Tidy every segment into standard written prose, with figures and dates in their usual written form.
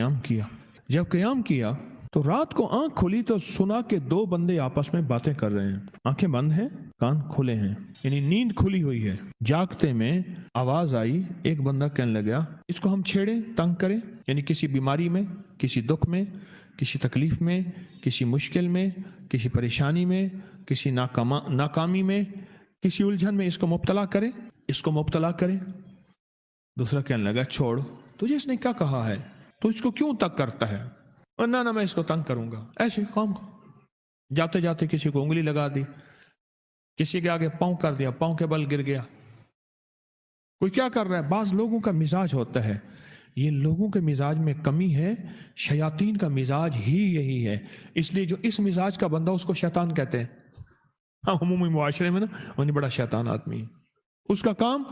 قयाम किया। जब क़याम किया तो रात को आंख खुली तो सुना कि दो बंदे आपस में बातें कर रहे हैं। आंखें बंद हैं, कान खुले हैं, यानी नींद खुली हुई है। जागते में आवाज आई, एक बंदा कहने लगा इसको हम छेड़ें, तंग करें, यानी किसी बीमारी में, किसी दुख में, किसी तकलीफ में, किसी मुश्किल में, किसी परेशानी में, किसी नाकामी में, किसी उलझन में इसको मुब्तला करें, इसको मुब्तला करें। दूसरा कहने लगा छोड़, तुझे इसने क्या कहा है, तू इसको क्यों तंग करता है? और ना मैं इसको तंग करूंगा, ऐसे काम को। जाते जाते किसी को उंगली लगा दी, किसी के आगे पांव कर दिया, पांव के बल गिर गया। कोई क्या कर रहा है? बाज लोगों का मिजाज होता है, ये लोगों के मिजाज में कमी है, शयातीन का मिजाज ही यही है। इसलिए जो इस मिजाज का बंदा उसको शैतान कहते हैं। हाँ, उम्मी मुआशरे में ना वही बड़ा शैतान आदमी है, उसका काम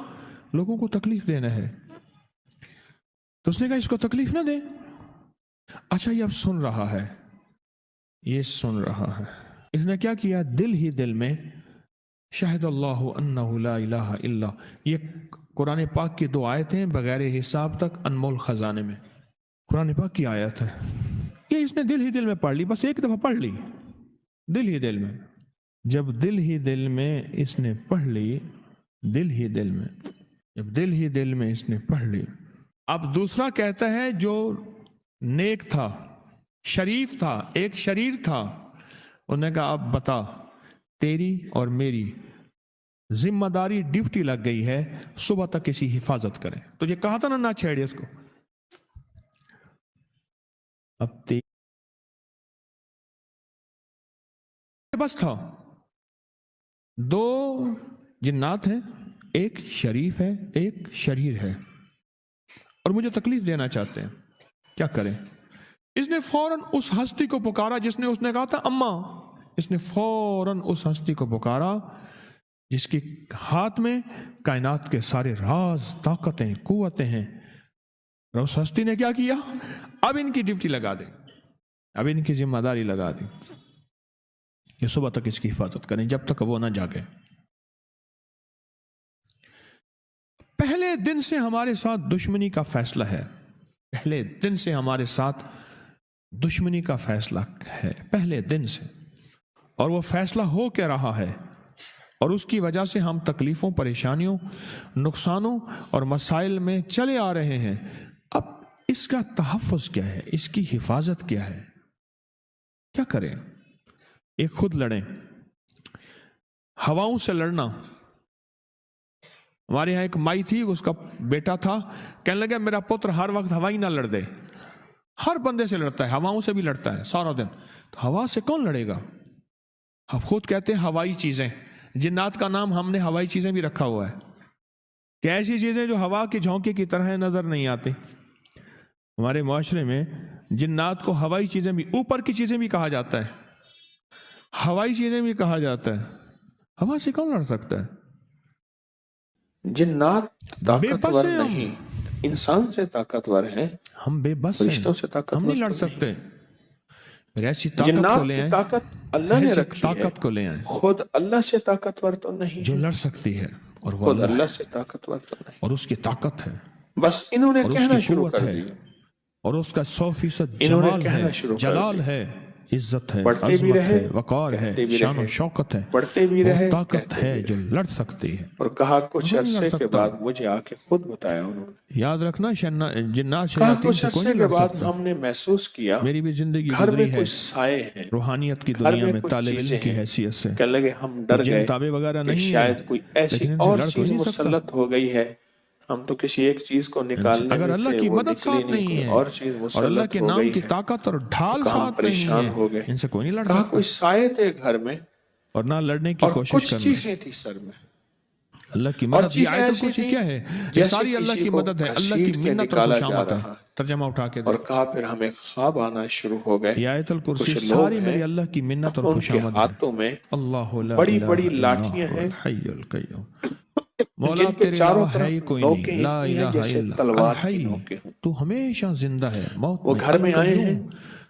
लोगों को तकलीफ देना है। तो उसने कहा इसको तकलीफ ना दे। अच्छा, ये अब सुन रहा है, ये सुन रहा है। इसने क्या किया? दिल ही दिल में शाहिद अल्लाहु अन्नहु ला इलाहा इल्ला, ये कुरान पाक की 2 आयतें बगैर हिसाब तक अनमोल खजाने में, कुरान पाक की आयत है। ये इसने दिल ही दिल में पढ़ ली, बस एक दफा पढ़ ली, दिल ही दिल में। जब दिल ही दिल में इसने पढ़ ली, दिल ही दिल में, जब दिल ही दिल में इसने पढ़ ली, अब दूसरा कहता है जो नेक था, शरीफ था, एक शरीर था, उन्होंने कहा अब बता, तेरी और मेरी जिम्मेदारी, ड्यूटी लग गई है, सुबह तक किसी हिफाजत करें। तुझे कहा था ना छेड़े इसको। अब बस था, 2 जिन्नात हैं, एक शरीफ है, एक शरीर है, और मुझे तकलीफ देना चाहते हैं, क्या करें? इसने फौरन उस हस्ती को पुकारा जिसने, उसने कहा था अम्मा। इसने फौरन उस हस्ती को पुकारा जिसके हाथ में कायनात के सारे राज, ताकतें, कुव्वतें हैं। और उस हस्ती ने क्या किया? अब इनकी ड्यूटी लगा दे, अब इनकी जिम्मेदारी लगा दी, ये सुबह तक इसकी हिफाजत करें जब तक वो ना जागे। पहले दिन से हमारे साथ दुश्मनी का फैसला है, पहले दिन से हमारे साथ दुश्मनी का फैसला है, पहले दिन से। और वो फैसला हो क्या रहा है, और उसकी वजह से हम तकलीफों, परेशानियों, नुकसानों और मसाइल में चले आ रहे हैं। अब इसका तहफ़्फ़ुज़ क्या है, इसकी हिफाजत क्या है, क्या करें? एक खुद लड़ें, हवाओं से लड़ना। हमारे यहाँ एक माई थी, उसका बेटा था, कहने लगा मेरा पुत्र हर वक्त हवाई ना लड़ दे, हर बंदे से लड़ता है, हवाओं से भी लड़ता है सारा दिन। तो हवा से कौन लड़ेगा? हम खुद कहते हैं हवाई चीजें, जिन्नात का नाम हमने हवाई चीजें भी रखा हुआ है कि ऐसी चीजें जो हवा के झोंके की तरह नजर नहीं आती। हमारे मुआशरे में जिन्नात को हवाई चीजें भी, ऊपर की चीजें भी कहा जाता है, हवाई चीजें भी कहा जाता है। हवा से कौन लड़ सकता है? जिन्नात ताकतवर नहीं, इंसान से ताकतवर हैं, हम बेबस हैं, फरिश्तों से ताकतवर हम नहीं लड़ सकते। फिर ऐसी ताकत को ले आए, ताकत अल्लाह ने रखी है, ताकत को ले आए, खुद अल्लाह से ताकतवर तो नहीं जो लड़ सकती है, और वो खुद अल्लाह से ताकतवर तो नहीं, और उसकी ताकत है, बस इन्होंने कहना शुरू कर दिया, और उसका 100% जमाल है, जलाल है, इज्जत है, बढ़ते भी रहे, वकार है, शान और शौकत है, बढ़ते भी रहे, ताकत है जो लड़ सकती है। और कहा कुछ अरसे के बाद मुझे आके खुद बताया उन्होंने, याद रखना जिन्नात शैतान से कुछ के बाद हमने महसूस किया मेरी भी जिंदगी घर में कुछ साए हैं, रूहानियत की दुनिया में तालिब इल्म की हैसियत से। कहने लगे हम डर गए ताबे वगैरह नहीं, शायद कोई ऐसी और चीज मुसल्लत हो गई है, हम तो किसी एक चीज को निकालने अगर अल्लाह की मदद साथ नहीं है, और चीज और अल्लाह के नाम की ताकत और ढाल साथ नहीं है, इनसे कोई नहीं लड़ सकता। कोई साए थे घर में, और ना लड़ने की कोशिश करना, चीखें थी सर में, अल्लाह की मदद। ये आयत कुछ क्या है? ये सारी अल्लाह की मदद है, अल्लाह की मिन्नत और खुशामद है। तर्जमा उठा के और कहा फिर हमें ख्वाब आना शुरू हो गए। ये आयतुल कुर्सी सारी मेरी अल्लाह की मिन्नत और खुशामद है। हाथों में अल्लाह बड़ी बड़ी लाठियां हैं, हय्युल कय्यूम, मौला तेरे चारों अलावा है कोई नहीं, ला इलाहा इल्ला तलवार हय्य, तू हमेशा जिंदा है, मौत वो घर में आए हैं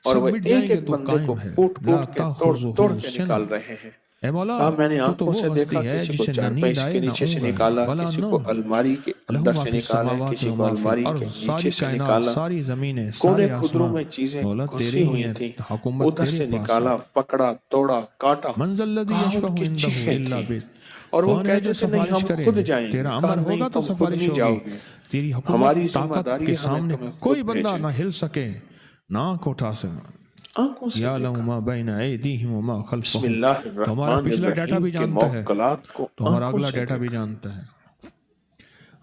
और वो एक एक तो बंदे को कूट कूट के तोड़ तोड़ के निकाल रहे हैं। اے مولا کہا میں نے تو آنکھوں وہ سے ہستی دیکھا ہے کسی کو جسے نہ چارپائی نیند کے آئے نہ نیچے سے اونگ آئے نکالا، ولا کسی کو نوم، الماری کے لہو اندر ما سے فی نکالا، السماوات کسی و کو ما فی الماری کے الارض، نیچے ساری سے کائنات، نکالا، ساری زمینیں، کونے سارے خدروں آسمان میں چیزیں مولا گھسی تیرے ہی ہوئی ہیں، تھیں، حکومت ادھر تیرے سے پاس ہے۔ نکالا، پکڑا، توڑا، کاٹا، من ذا الذی کہا یشفع ان کی عنده چیخیں الا تھیں، بإذنہ، اور وہ کون ہے کہتے جو تھے نہیں سفارش ہم کرے؟ خود جائیں گے، تیرا کہا امر نہیں ہوگا تو تم خود سفارش نہیں جاؤ ہوگی، گے، تیری ہماری حکومت ذمہ طاقت داری کے ہے، ہمیں سامنے تمہیں کوئی خود بندہ بھیجیں نہ گے۔ ہل سکے نہ آنکھ اٹھا سکے۔ آنکھوں سے یعلم دیکھا، ما بین ایدیہم وما بسم خلفہم، اللہ تو ہمارا الرحمن پچھلا ڈیٹا الرحیم بھی کے جانتا ہے، موکلات کو تو ہمارا آنکھوں اگلا سے ڈیٹا بھی دیکھا، جانتا ہے،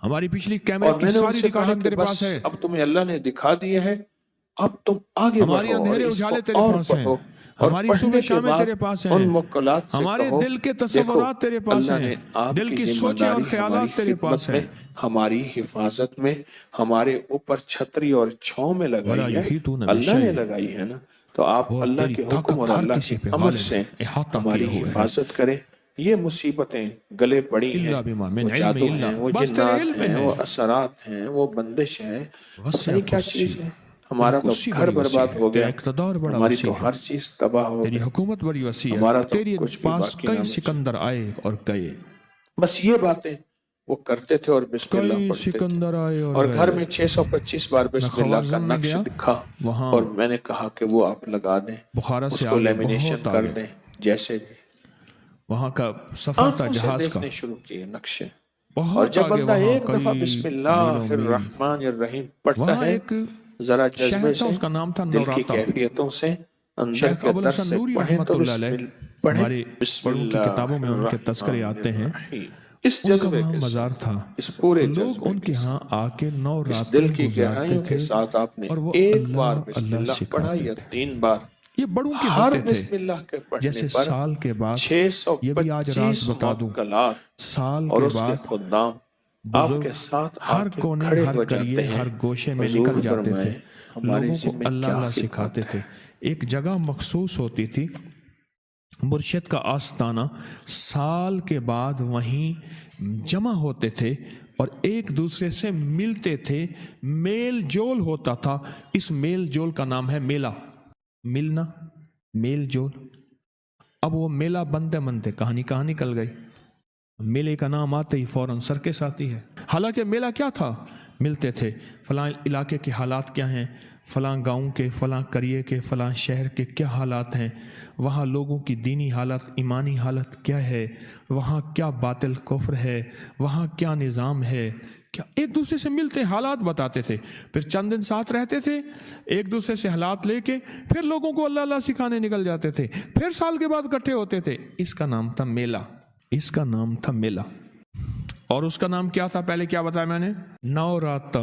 ہماری پچھلی کیمرے اور کی میں نے ان ساری سے کہا ریکارڈنگ کہ تیرے بس پاس ہے، اب تمہیں اللہ نے دکھا دیے ہیں، اب تم آگے ہماری بڑھو اور اندھیرے اس کو اجالے تیرے اور پاس ہیں، پڑھو، اور ہماری صبح پڑھنے کے شامیں بعد تیرے پاس ان ہیں، موکلات سے ہمارے کہو دل کے دیکھو تصورات تیرے پاس اللہ ہیں، نے آپ دل کی کی ذمہ سوچیں اور داری ہماری خیالات تیرے پاس خدمت میں، ہیں۔ ہماری حفاظت میں، ہمارے اوپر چھتری اور چھاؤں میں ولا لگائی ہے، یحیطون اللہ نے بشیء، لگائی ہے نا، تو آپ اور اللہ تیری کے حکم اور طاقت ہر اللہ کسی کے پہ امر غالب سے ہے، احاطہ ہماری کیے ہوئے ہے، حفاظت کریں۔ یہ مصیبتیں گلے پڑی ہیں، الا بما وہ من علم جادو الا، ہیں، وہ بس تیرے جنات علم میں ہیں، ہے، وہ اثرات ہیں، وہ بندش ہے، پتہ وسع نہیں کیا چیز کرسی، ہے، تیری ہمارا تو کرسی گھر بڑی وسیع برباد ہے، ہو تیرا گیا، اقتدار بڑا ہماری وسیع تو ہے، ہر چیز تباہ ہو تیری گئی، حکومت بڑی وسیع ہے، ہمارا تو تیرے کچھ بھی پاس باقی کئی نہ بچا۔ سکندر آئے اور گئے، بس یہ باتیں وہ کرتے تھے اور بسم اللہ کئی پڑھتے تھے، سکندر آئے اور اور گھر گئے۔ میں 625 بار میں بسم اللہ کا خوارزم میں نقش گیا، لکھا، وہاں اور میں نے کہا کہ وہ آپ لگا دیں، بخارا اس سے کو آگے، لیمینیشن بہت کر آگے، دیں، جیسے وہاں کا سفر تھا آنکھوں سے جہاز کا، دیکھنے شروع کیے نقشے، اور بہت جب آگے، بندہ وہاں ایک دفعہ کئی بسم اللہ میلوں میل۔ الرحمن الرحیم پڑھتا وہاں ہے، ایک ذرا شہر جذبے تھا، سے، اس کا نام تھا دل کی نوراتا، کیفیتوں سے، اندر شیخ کے ابو در الحسن سے نوری پڑھیں رحمت تو اللہ علیہ، پڑھیں ہمارے بسم بڑوں کی کتابوں اللہ میں ان کے تذکرے الرحمن آتے ہیں، الرحیم، اس ان کا جذبے وہاں کے مزار ساتھ، تھا، اس تو پورے لوگ جذبے ان کے کے ہاں ساتھ، آ کے 9 اس دل راتیں کی گزارتے گہرائیوں کے تھے، ساتھ آپ نے اور وہ ایک بار اللہ بسم اللہ اللہ پڑھا سکھاتے یا تھے۔ 3 بار، یہ بڑوں کے ہر ہوتے تھے، بسم اللہ کے پڑھنے جیسے پر سال کے بعد، یہ بھی آج راز 625 بتا دوں، موکلات سال اور کے اس کے بعد خدام آپ بزرگ کے ساتھ آ ہر کے کونے، کھڑے ہر ہو کریے، جاتے ہیں، ہر گوشے میں حضور نکل جاتے تھے، فرمائیں ہمارے لوگوں کو ذمہ اللہ کیا اللہ سکھاتے خدمت تھے۔ ہے۔ ایک جگہ مخصوص ہوتی تھی، مرشد کا آستانہ، سال کے بعد وہیں جمع ہوتے تھے اور ایک دوسرے سے ملتے تھے، میل جول ہوتا تھا، اس میل جول کا نام ہے میلہ، ملنا، میل جول۔ اب وہ میلہ بنتے بنتے کہاں نکل گئی، میلے کا نام آتے ہی فوراً سرکس آتی ہے، حالانکہ میلہ کیا تھا؟ ملتے تھے، فلاں علاقے کے حالات کیا ہیں، فلاں گاؤں کے، فلاں قریے کے، فلاں شہر کے کیا حالات ہیں، وہاں لوگوں کی دینی حالت، ایمانی حالت کیا ہے، وہاں کیا باطل کفر ہے، وہاں کیا نظام ہے، کیا ایک دوسرے سے ملتے حالات بتاتے تھے، پھر چند دن ساتھ رہتے تھے، ایک دوسرے سے حالات لے کے پھر لوگوں کو اللہ اللہ سکھانے نکل جاتے تھے، پھر سال کے بعد اکٹھے ہوتے تھے۔ اس کا نام تھا میلہ، اس کا نام تھا میلہ۔ اور اس کا نام کیا تھا؟ پہلے کیا بتایا میں نے؟ نوراتا۔